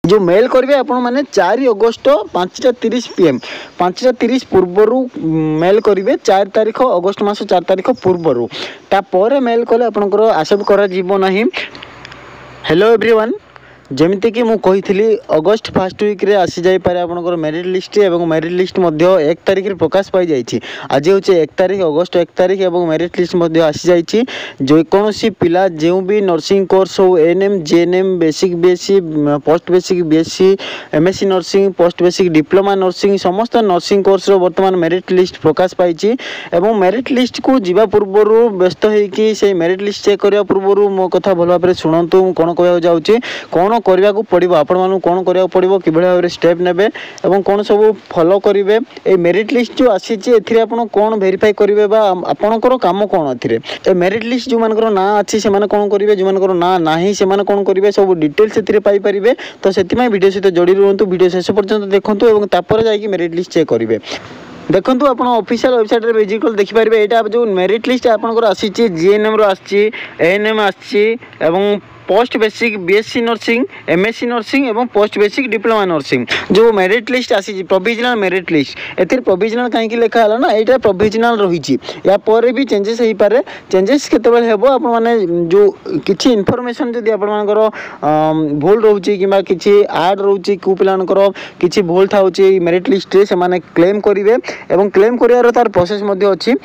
जो मेल करेंगे आपण मैंने 4 अगस्त 5:30 PM 5:30 पूर्वर मेल करेंगे 4 तारीख अगस्त मास 4 तारीख पूर्वर तापर मेल कले आपंकर आसेप्ट करा हेलो एवरीवन जमीती कि मुझे कही अगस्त फर्स्ट वीक रे आसी जाई पारे आपनकर मेरिट लिस्ट एवं मेरिट लिस्ट मध्य 1 तारीख रे प्रकाश पाई जाइछि। आज हूँ 1 तारीख अगस्त 1 तारीख एवं मेरिट लिस्ट मध्य आसी जाइछि। जो कौन पिला जो भी नर्सिंग कोर्स हो ANM GNM basic BSc post basic BSc MSc nursing post basic diploma nursing समस्त नर्सिंग कोर्स रो वर्तमान मेरिट लिस्ट प्रकाश पाई एवं मेरिट लिस्ट को जीवा पूर्वर व्यस्त होइकि से मेरिट लिस्ट चेक करबा पूर्वर मो कथा भल भाव शुणु कौन कहवा जाउछि कौन करने को पड़ो आपण मानू कौन करने पड़ो कि भाव में स्टेप नेबे एवं कौन सब फॉलो करेंगे ए मेरिट लिस्ट जो आसी कौन वेरीफाई करेंगे आपणकर काम कौन ए मेरिट लिस्ट जो मानकर ना अच्छी से कौन करेंगे जो मानकर ना नहीं से कौन करेंगे सब डिटेल्स पाइपर तो से वीडियो सहित जोड़ी रुहतु वीडियो शेष पर्यंत देखूँ और तापर जाकि मेरिट लिस्ट चेक करेंगे। देखो आप ऑफिशियल वेबसाइट रे विजिट देखिपारे यहाँ जो मेरिट लिस्ट आपंकर आसी जीएनएम रो आसी एएनएम आसी post basic BSc nursing MSc nursing एवं पोस्ट बेसिक डिप्लोमा नर्सिंग जो मेरिट लिस्ट आसी provisional merit list A provisional कहीं लिखा है ना यहाँ प्रोविजनल रही या पर भी चेंजेस हो पारे चेंजेस केतबेले हेबो आपण माने जो किछि इनफॉरमेशन जदि आपण मानकर भूल रहउची किबा किछि ऐड रहउची को पिलानकर किछि भूल थाउची मेरिट लिस्ट रे से माने क्लेम करिवे एवं क्लेम करियार तार प्रोसेस मध्ये अछि।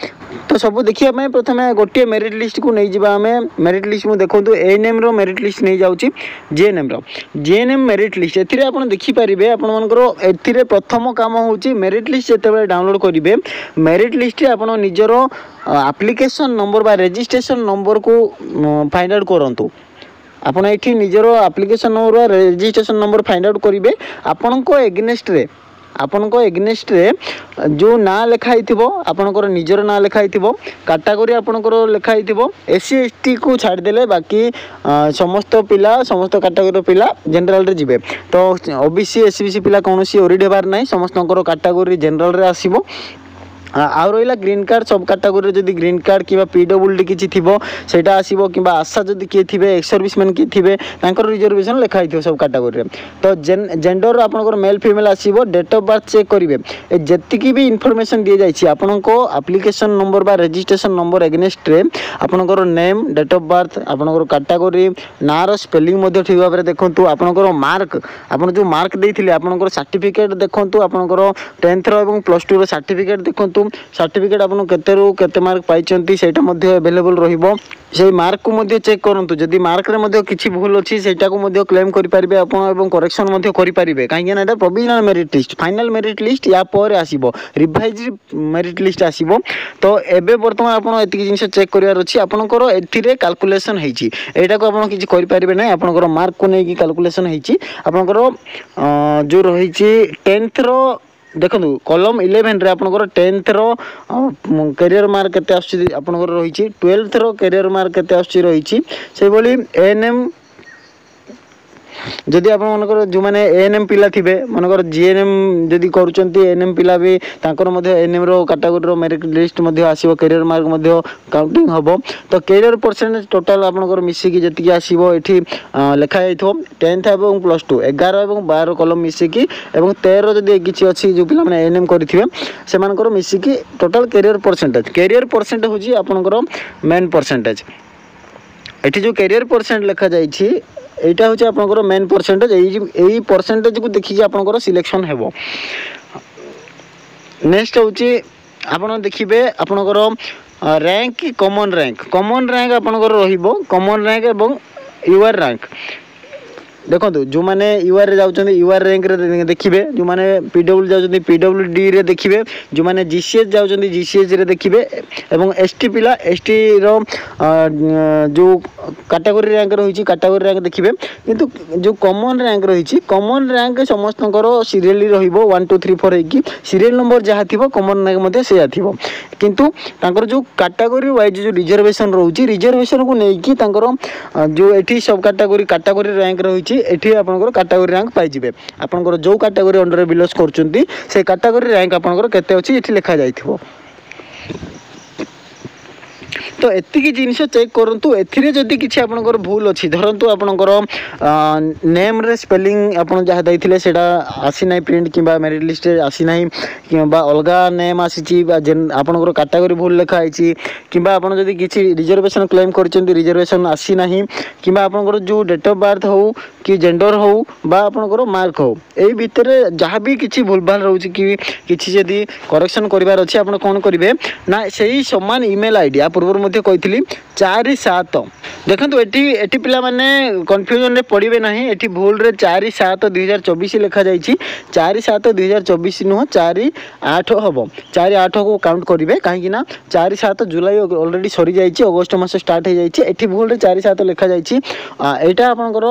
तो सब देखिया मैं प्रथमे गोटे मेरिट लिस्ट को नहीं जिबा हमें मेरिट लिस्ट मु देखंतु एएनएम रो मेरिट लिस्ट नहीं जाउची जेएनएम मेरिट लिस्ट एथिरे आपण देखि परिबे आपण मानकर एथिरे प्रथम काम होउची मेरिट लिस्ट जेतेबेले डाउनलोड करिवे मेरिट लिस्ट रे आपण निजरो एप्लिकेशन नंबर बा रजिस्ट्रेशन नंबर को फाइंड आउट करंतु आपण एठी निजरो एप्लिकेशन नंबर बा रजिस्ट्रेशन नंबर फाइंड आउट करिवे आपनको एग्नेस्ट रे जो ना लिखाई थी आपणकर निजर ना लिखाई थी कैटेगरी आपणकर लिखाई थी एससी एसटी को छाड़देले बाकी समस्त पिला समस्त कैटेगरी पिला जनरल रे जिवे तो ओबीसी एसबीसी पिला कौन ओरिड हेबार ना समस्त कैटेगरी जनरल रे आसीबो आ रहा ग्रीन कार्ड सब कैटेगरी जदि ग्रीन कार्ड कि पीडब्ल्यूडी किसी थी सेटा आसो कि आशा जदि किए थे एक्स सर्विसमैन किए थे रिजर्वेशन लिखाई थो सब कैटेगरी तो जेंडर आपंकर मेल फीमेल आसो डेट ऑफ बर्थ चेक करेंगे जी भी इनफॉरमेशन दी जाइए आपको एप्लिकेशन नंबर बा रजिस्ट्रेशन नंबर एगेन्स्ट रे आपंकर नेम डेट ऑफ बर्थ आपंकर कैटेगरी नार स्पेलिंग ठीक भाव में देखूँ आपंकर मार्क आप जो मार्क देते आपंकर सर्टिफिकेट देखूँ आपंकर 10th और +2 सर्टिफिकेट देखूँ सर्टिफिकेट आपन केते मार्क पाइचंती सेटा मध्ये अवेलेबल रहिबो से मार्क को मध्ये चेक करंतु जदि मार्क रे मध्ये किछि भूल अछि सेटा को मध्ये क्लेम करि परिबे आपन एवं करेक्शन मध्ये करि परिबे काहे ना एटा provisional merit list final merit list या पर आसीबो रिवाइज मेरिट लिस्ट आसीबो तो एबे वर्तमान आपन एति जिंस चेक करियार अछि आपनकर एथिरे कैलकुलेशन हेछि एटा को आपन किछि करि परिबे नै आपनकर मार्क को नै कि कैलकुलेशन हेछि आपनकर जो रहिछि 10th रो देखो कॉलम 11 रे आपनकर 10th रो करियर मार्क केते आछि आपनकर रहिछि 12th रो करियर मार्क केते आछि रहिछि से बोली एएनएम जदि आप मनकर जो मैंने एएनएम पिला थिबे मनकर जीएनएम जदि करूचंती एएनएम पिला भी तांकर मध्ये एएनएम रो कैटेगरी रो मेरिट लिस्ट मध्ये आसीबो करियर मार्क मध्ये काउंटिंग हबो तो करियर परसेंटेज टोटल आपनकर मिसी की जति आसीबो एठी लिखा जाइथो 10th एवं +2 11 एवं 12 कॉलम मिसी की एवं 13 जदि किछि अछि जो पिला माने एएनएम करिथिबे से मानकर मिसी की टोटल करियर परसेंटेज होजी आपनकर मेन परसेंटेज एठी जो करियर परसेंट लिखा जाइछि एटा होची आपनकर मेन परसेंटेज एई परसेंटेज को देखि कि आपनकर सिलेक्शन हेबो। नेक्स्ट होची आपन देखिबे आपनकर रैंक कॉमन रैंक आपनकर रहिबो कॉमन रैंक एवं यूआर रैंक देखो जो मैंने यूआर रे जाउछन यूआर रैंक रे देखिबे जो मैंने पीडब्ल्यू जाउछन पीडब्ल्यूडी रे देखिबे जो मैंने जीसीएच जाउछन जीसीएच रे देखिबे एवं एसटी पिला एसटी रो जो कैटेगरी रैंक रही कैटेगरी रैंक देखिबे किंतु जो कॉमन रैंक रही कॉमन रैंक समस्तकर सीरियली रहिबो 1 2 3 4 होइकी सीरियल नंबर जहाँ थिबो कॉमन रैंक मध्ये सेया थिबो किंतु तांकर जो कैटेगरी वाइज जो रिजर्वेशन रहउची रिजर्वेशन को नेकी तांकर जो एठी सब कैटेगरी रैंक रही एठी आपनकर कैटेगरी रैंक पाई जिवे आपनकर जो कैटेगरी अंडर बिलोस करचंती से कैटेगरी रैंक आपनकर केते अछि एठी लिखा जाइथिबो तो एतिकी जिनिस चेक करूँ एथिरे जदि किसी आपंकर भूल अच्छी धरतु आपंकर नेम रे स्पेलिंग आप जहाँ देते से आसी ना प्रिंट कि मेरिट लिस्ट आसी ना कि अलग नेम आसी आपंकर कैटेगरी भूल लिखाई कि आप किसी रिजर्वेशन क्लेम कर रिजर्वेशन आसी ना कि आपंकर जो डेट ऑफ बर्थ हो कि जेंडर हो आपंकर मार्क हो यही भितर जहाँ भी किसी भूल भाल रोचे कि किसी जदि करेक्शन करार अच्छे आप कौन करेंगे ना से सामान ईमेल आईडी आ पूर्व मध्य कही 4-7 देखो ये पिला माने कन्फ्यूजन रे पड़े ना ये भूल रे 4-7-2024 लिखा जाइए 4-7-2024 नुह 4-8 हम 4-8 को काउंट करेंगे कहीं 4-7 जुलाई ऑलरेडी सरी जाइए अगस्ट मास स्टार्ट हो जाइए भूल रे 4-7 लिखा जाइए यहाँ आपंकर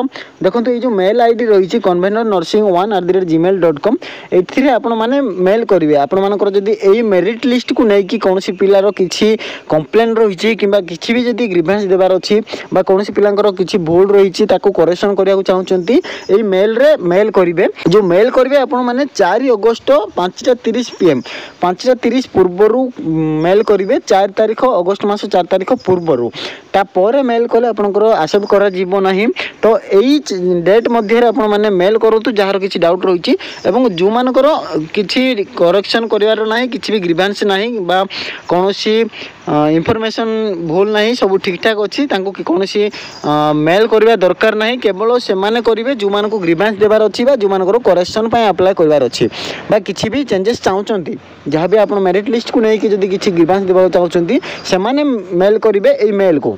देखो ये जो मेल आईडी रही कन्वेनर nursing1@gmail.com ये आपण मैंने मेल करेंगे आपर जदि यही मेरिट लिस्ट को लेकिन कौन पिलार किसी कंप्लेन रही कि किसी भी जदि ग्रीवेंस देवार अच्छी कौन पिलांकर किसी भूल रही करेक्शन करने चाहते यही मेल रे मेल करेंगे जो मेल करेंगे आपण मैंने 4 अगस्त 5:30 PM 5:30 पूर्वर मेल करेंगे 4 तारीख अगस्ट मास 4 तारीख पूर्वर तापर मेल कले आपंकर आसेप्ट करा तो यही डेट मध्य आप मेल करूँ जार किसी डाउट रही जो मानकर किसी करेक्शन करार ना किसी भी ग्रीवेंस ना कौन इनफॉरमेशन भूल ना सब ठीक ठाक अच्छी कौन मेल करवा दरकार ना केवल से करेंगे जो मान ग्रीवेंस देवार अच्छी जो मान करेक्शन अप्लाई करार अच्छी किसी भी चेंजेस चाहते जहाँ भी आप मेरिट लिस्ट को लेकिन जब किसी ग्रीवेंस देवा चाहते से मेल करेंगे यही मेल को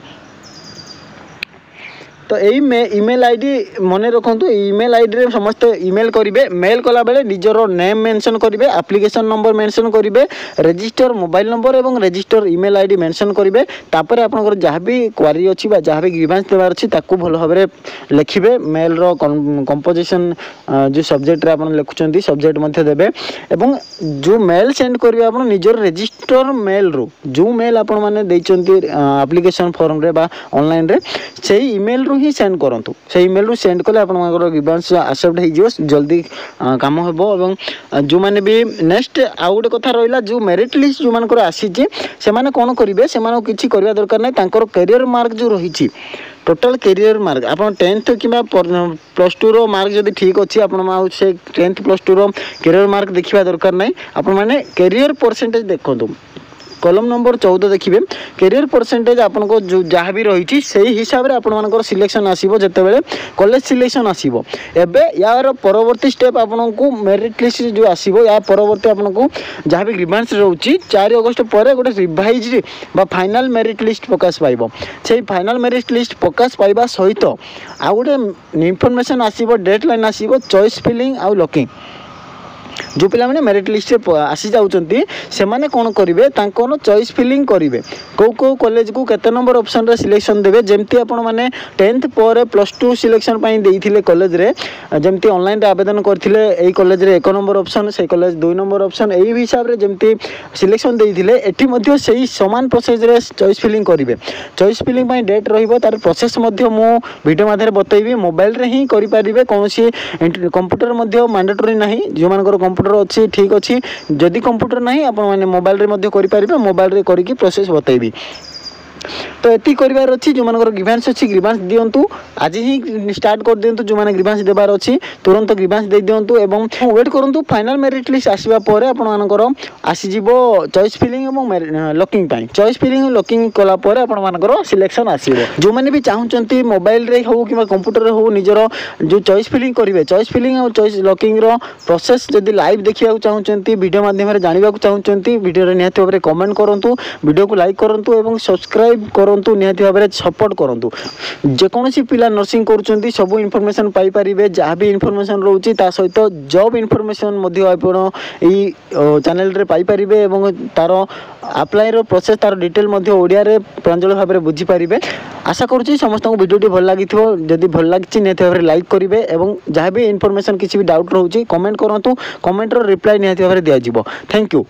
तो यही ईमेल आईडी मन रखु ईमेल आईडी रे समस्त ईमेल करेंगे मेल कला बेले निजर नेम मेंशन करेंगे एप्लिकेशन नंबर मेंशन करेंगे रजिस्टर मोबाइल नंबर और रजिस्टर ईमेल आईडी मेंशन करेंगे तापर आपनकर जहाँ भी क्वारी अच्छी जहाँ भी ग्रीवेंस देवार अच्छी ताकू भल भाव लिखिबे मेल रो कंपोजिशन जो सब्जेक्ट रे आपन लिखुचंती सब्जेक्ट मध्य देबे एवं जो मेल सेंड करेंगे आपन निजर रजिस्टर मेल रो जो मेल आपन माने देइचंती एप्लिकेशन फॉर्म रे बा ऑनलाइन रे सेही ईमेल ही सेंड करूँ से ईमेल रू सेंड कले आपंकर ग्रीवेंस एक्सेप्ट हो जल्दी काम हम जो मैंने भी नेक्स्ट आउ गोटे कथा रहा जो मेरिट लिस्ट जो मानकर आसी से कौन करेंगे से किसी करवा दरकार ना कैरियर मार्क जो रही टोटाल कैरियर मार्क आप 10th कि +2 रो मार्क जब ठीक अच्छी आप 10th +2 रो कैरियर मार्क देखा दरकार ना आपने कैरियर परसेंटेज देखो कॉलम नंबर 14 देखिए कैरियर परसेंटेज आपन को जो जहाँ भी रही से हिसाब से आप सिलेक्शन आसो जिते कॉलेज सिलेक्शन आसो एबे यार परवर्ती स्टेप आपन को मेरिट लिस्ट जो आसो या परवर्ती आपन को जहाँ भी ग्रीवेंस रोचे 4 अगस्त पर गोटे रिवाइज फाइनाल मेरिट लिस्ट प्रकाश पाइब से फाइनाल मेरिट लिस्ट प्रकाश पाइबा सहित आउ गोटे इनफॉरमेशन आसो डेडलाइन आसो चॉइस फिलिंग आउ लॉकिंग जो पिला माने मेरिट लिस्ट आसी जाउचंती से माने कोन करिवे तांकोनो चॉइस फिलिंग करिवे को कॉलेज को केते नंबर ऑप्शन रे सिलेक्शन देबे जेमती आपण माने 10th पर +2 सिलेक्शन पई देइथिले कॉलेज रे जेमती ऑनलाइन रे आवेदन करथिले एई कॉलेज रे 1 नंबर ऑप्शन से कॉलेज 2 नंबर ऑप्शन एई हिसाब रे जेमती सिलेक्शन देइथिले एठी मध्ये सेही समान प्रोसेस रे चॉइस फिलिंग करिवे चॉइस फिलिंग पई डेट रहिबो तार प्रोसेस मध्ये मो वीडियो माध्यम बतैबी मोबाइल रे ही करि परिबे कोनोसी कंप्यूटर मध्ये मैंडेटरी नाही जो मानकर कंप्यूटर अच्छी ठीक अच्छी जदि कंप्यूटर ना आप मोबाइल रे मध्य करें मोबाइल रे करके प्रोसेस बतैबी तो ये करार अच्छी जो मान ग्रीवेंस अच्छी ग्रीवेंस दिंतु आज ही स्टार्ट कर दिंतु जो मैंने ग्रीवेंस देवार अच्छी तुरंत ग्रीवेंस दे दिंतु एवं वेट करूँ फाइनाल मेरिट लिस्ट आसवा पर आपर आसीज चॉइस फिलिंग और लॉकिंग चॉइस फिलिंग लॉकिंग कलापर आपर सिलेक्शन आसो जो मैंने भी चाहते मोबाइल रे हो कि कंप्यूटर हो निजर जो चॉइस फिलिंग करेंगे चॉइस फिलिंग और चॉइस लॉकिंग प्रोसेस जदि लाइव देखा चाहते वीडियो माध्यम जानवा चाहते वीडियो निहत भाव में कमेंट करूँ वीडियो को लाइक करूँ और सब्सक्राइब करंतु निहाती भाव में सपोर्ट करंतु जेकोसी पिला नर्सिंग करुँच सब इनफॉरमेशन पाई परिबे जहाँ भी इनफॉरमेशन रोची ता सहित जॉब इनफॉरमेशन मध्य आपण ई चैनल रे पाई परिबे एवं तार अप्लाई रो प्रोसेस तार डिटेल मध्य ओडिया रे प्रांजल भाव में बुझी परिबे आशा करुँच समस्त को वीडियो भल लगी जदि भल लगी निहाती भाव में लाइक करेंगे एवं जहाँ भी इनफॉरमेशन किसी भी डाउट रोची कमेंट करंतु कमेंट रो रिप्लाई निहाती भाव में दिया जिवो थैंक यू।